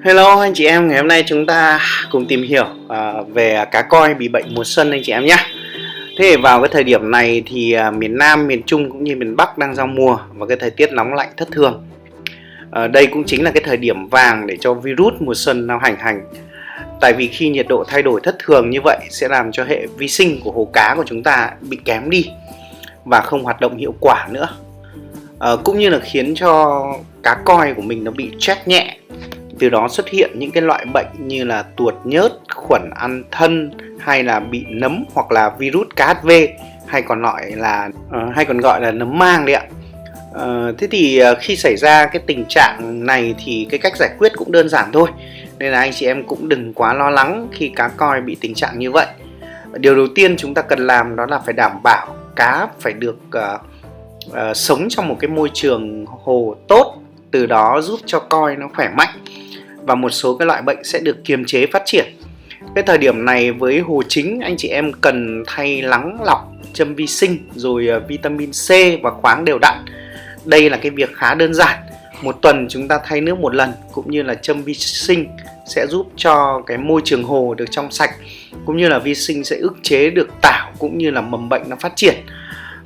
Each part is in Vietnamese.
Hello anh chị em, ngày hôm nay chúng ta cùng tìm hiểu về cá koi bị bệnh mùa xuân anh chị em nhé. Thế vào cái thời điểm này thì miền Nam, miền Trung cũng như miền Bắc đang giao mùa và cái thời tiết nóng lạnh thất thường. Đây cũng chính là cái thời điểm vàng để cho virus mùa xuân nó hành hành. Tại vì khi nhiệt độ thay đổi thất thường như vậy sẽ làm cho hệ vi sinh của hồ cá của chúng ta bị kém đi và không hoạt động hiệu quả nữa. Cũng như là khiến cho cá koi của mình nó bị stress nhẹ. Từ đó xuất hiện những cái loại bệnh như là tuột nhớt, khuẩn ăn thân hay là bị nấm hoặc là virus KHV hay còn gọi là nấm mang đấy ạ. Thế thì khi xảy ra cái tình trạng này thì cái cách giải quyết cũng đơn giản thôi. Nên là anh chị em cũng đừng quá lo lắng khi cá koi bị tình trạng như vậy. Điều đầu tiên chúng ta cần làm đó là phải đảm bảo cá phải được sống trong một cái môi trường hồ tốt, từ đó giúp cho koi nó khỏe mạnh và một số cái loại bệnh sẽ được kiềm chế phát triển. Cái thời điểm này với hồ chính, anh chị em cần thay lắng lọc, châm vi sinh rồi vitamin C và khoáng đều đặn. Đây là cái việc khá đơn giản. Một tuần chúng ta thay nước một lần cũng như là châm vi sinh sẽ giúp cho cái môi trường hồ được trong sạch, cũng như là vi sinh sẽ ức chế được tảo cũng như là mầm bệnh nó phát triển.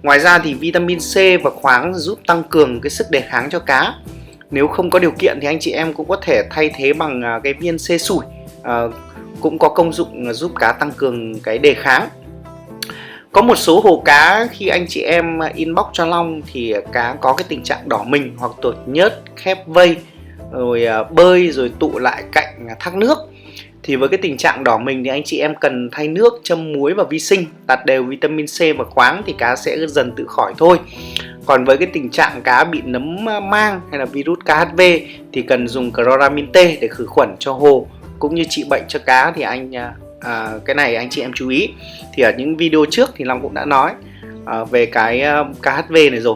Ngoài ra thì vitamin C và khoáng giúp tăng cường cái sức đề kháng cho cá. Nếu không có điều kiện thì anh chị em cũng có thể thay thế bằng cái viên C sủi, cũng có công dụng giúp cá tăng cường cái đề kháng. Có một số hồ cá khi anh chị em inbox cho Long thì cá có cái tình trạng đỏ mình hoặc tuột nhớt, khép vây, rồi bơi rồi tụ lại cạnh thác nước. Thì với cái tình trạng đỏ mình thì anh chị em cần thay nước, châm muối và vi sinh, đặt đều vitamin C và khoáng thì cá sẽ dần tự khỏi thôi. Còn với cái tình trạng cá bị nấm mang hay là virus KHV thì cần dùng chloramin T để khử khuẩn cho hồ cũng như trị bệnh cho cá. Thì cái này anh chị em chú ý. Thì ở những video trước thì Long cũng đã nói về cái KHV này rồi.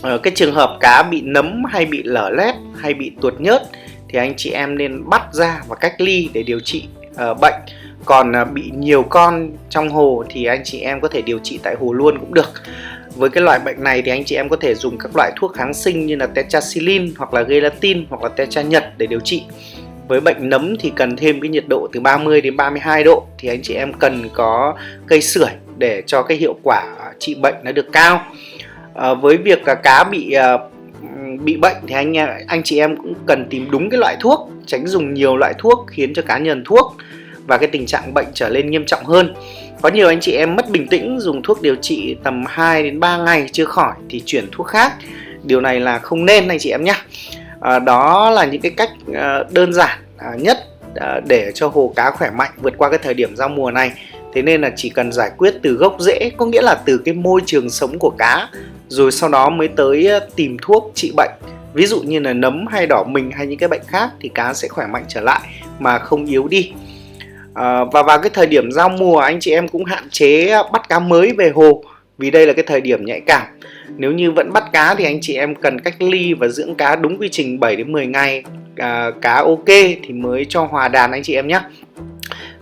Cái trường hợp cá bị nấm hay bị lở loét hay bị tuột nhớt thì anh chị em nên bắt ra và cách ly để điều trị bệnh. Còn bị nhiều con trong hồ thì anh chị em có thể điều trị tại hồ luôn cũng được. Với cái loại bệnh này thì anh chị em có thể dùng các loại thuốc kháng sinh như là tetracycline hoặc là gelatin hoặc là tetra nhật để điều trị. Với bệnh nấm thì cần thêm cái nhiệt độ từ 30 đến 32 độ thì anh chị em cần có cây sưởi để cho cái hiệu quả trị bệnh nó được cao. Với việc cá bị bệnh thì anh chị em cũng cần tìm đúng cái loại thuốc, tránh dùng nhiều loại thuốc khiến cho cá nhờn thuốc và cái tình trạng bệnh trở lên nghiêm trọng hơn. Có nhiều anh chị em mất bình tĩnh, dùng thuốc điều trị tầm 2 đến 3 ngày chưa khỏi thì chuyển thuốc khác. Điều này là không nên anh chị em nhé. Đó là những cái cách đơn giản nhất để cho hồ cá khỏe mạnh vượt qua cái thời điểm giao mùa này. Thế nên là chỉ cần giải quyết từ gốc rễ, có nghĩa là từ cái môi trường sống của cá, rồi sau đó mới tới tìm thuốc trị bệnh. Ví dụ như là nấm hay đỏ mình hay những cái bệnh khác thì cá sẽ khỏe mạnh trở lại mà không yếu đi. Và vào cái thời điểm giao mùa anh chị em cũng hạn chế bắt cá mới về hồ, vì đây là cái thời điểm nhạy cảm. Nếu như vẫn bắt cá thì anh chị em cần cách ly và dưỡng cá đúng quy trình 7 đến 10 ngày. Cá ok thì mới cho hòa đàn anh chị em nhé.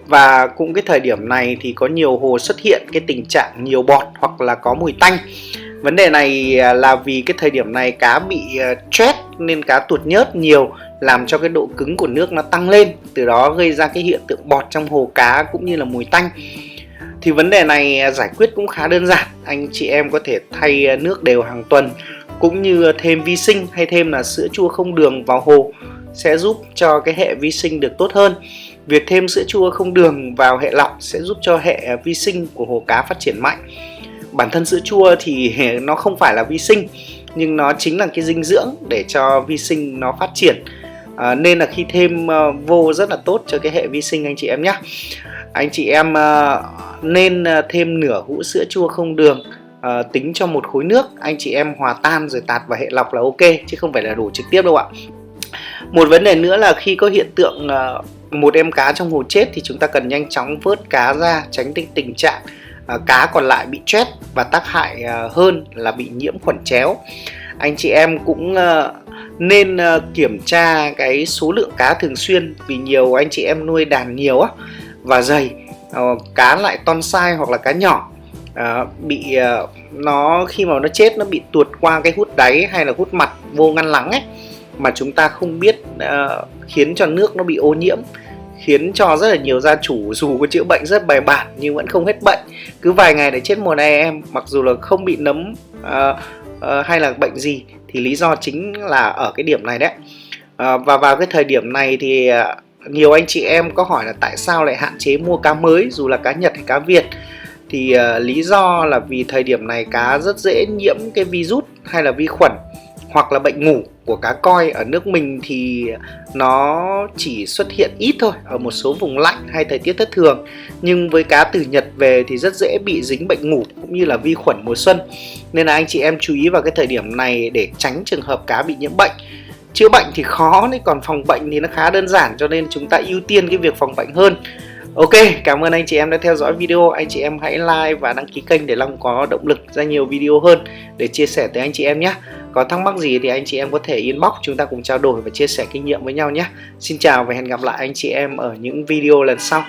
Và cũng cái thời điểm này thì có nhiều hồ xuất hiện cái tình trạng nhiều bọt hoặc là có mùi tanh. Vấn đề này là vì cái thời điểm này cá bị stress nên cá tuột nhớt nhiều, làm cho cái độ cứng của nước nó tăng lên, từ đó gây ra cái hiện tượng bọt trong hồ cá cũng như là mùi tanh. Thì vấn đề này giải quyết cũng khá đơn giản. Anh chị em có thể thay nước đều hàng tuần, cũng như thêm vi sinh hay thêm là sữa chua không đường vào hồ sẽ giúp cho cái hệ vi sinh được tốt hơn. Việc thêm sữa chua không đường vào hệ lọc sẽ giúp cho hệ vi sinh của hồ cá phát triển mạnh. Bản thân sữa chua thì nó không phải là vi sinh, nhưng nó chính là cái dinh dưỡng để cho vi sinh nó phát triển. Nên là khi thêm vô rất là tốt cho cái hệ vi sinh anh chị em nhé. Anh chị em nên thêm nửa hũ sữa chua không đường, tính cho một khối nước. Anh chị em hòa tan rồi tạt vào hệ lọc là ok, chứ không phải là đổ trực tiếp đâu ạ. Một vấn đề nữa là khi có hiện tượng một em cá trong hồ chết thì chúng ta cần nhanh chóng vớt cá ra, tránh tình trạng cá còn lại bị stress và tác hại hơn là bị nhiễm khuẩn chéo. Anh chị em cũng nên kiểm tra cái số lượng cá thường xuyên, vì nhiều anh chị em nuôi đàn nhiều và dày, cá lại ton size hoặc là cá nhỏ khi mà nó chết nó bị tuột qua cái hút đáy hay là hút mặt vô ngăn lắng ấy, mà chúng ta không biết khiến cho nước nó bị ô nhiễm, khiến cho rất là nhiều gia chủ dù có chữa bệnh rất bài bản nhưng vẫn không hết bệnh. Cứ vài ngày để chết mùa này em, mặc dù là không bị nấm hay là bệnh gì, thì lý do chính là ở cái điểm này đấy. Và vào cái thời điểm này thì nhiều anh chị em có hỏi là tại sao lại hạn chế mua cá mới dù là cá Nhật hay cá Việt. Thì lý do là vì thời điểm này cá rất dễ nhiễm cái virus hay là vi khuẩn hoặc là bệnh ngủ của cá koi. Ở nước mình thì nó chỉ xuất hiện ít thôi, ở một số vùng lạnh hay thời tiết thất thường. Nhưng với cá từ Nhật về thì rất dễ bị dính bệnh ngủ cũng như là vi khuẩn mùa xuân. Nên là anh chị em chú ý vào cái thời điểm này để tránh trường hợp cá bị nhiễm bệnh. Chữa bệnh thì khó đấy, còn phòng bệnh thì nó khá đơn giản, cho nên chúng ta ưu tiên cái việc phòng bệnh hơn. Ok, cảm ơn anh chị em đã theo dõi video. Anh chị em hãy like và đăng ký kênh để Long có động lực ra nhiều video hơn để chia sẻ tới anh chị em nhé. Có thắc mắc gì thì anh chị em có thể inbox, chúng ta cùng trao đổi và chia sẻ kinh nghiệm với nhau nhé. Xin chào và hẹn gặp lại anh chị em ở những video lần sau.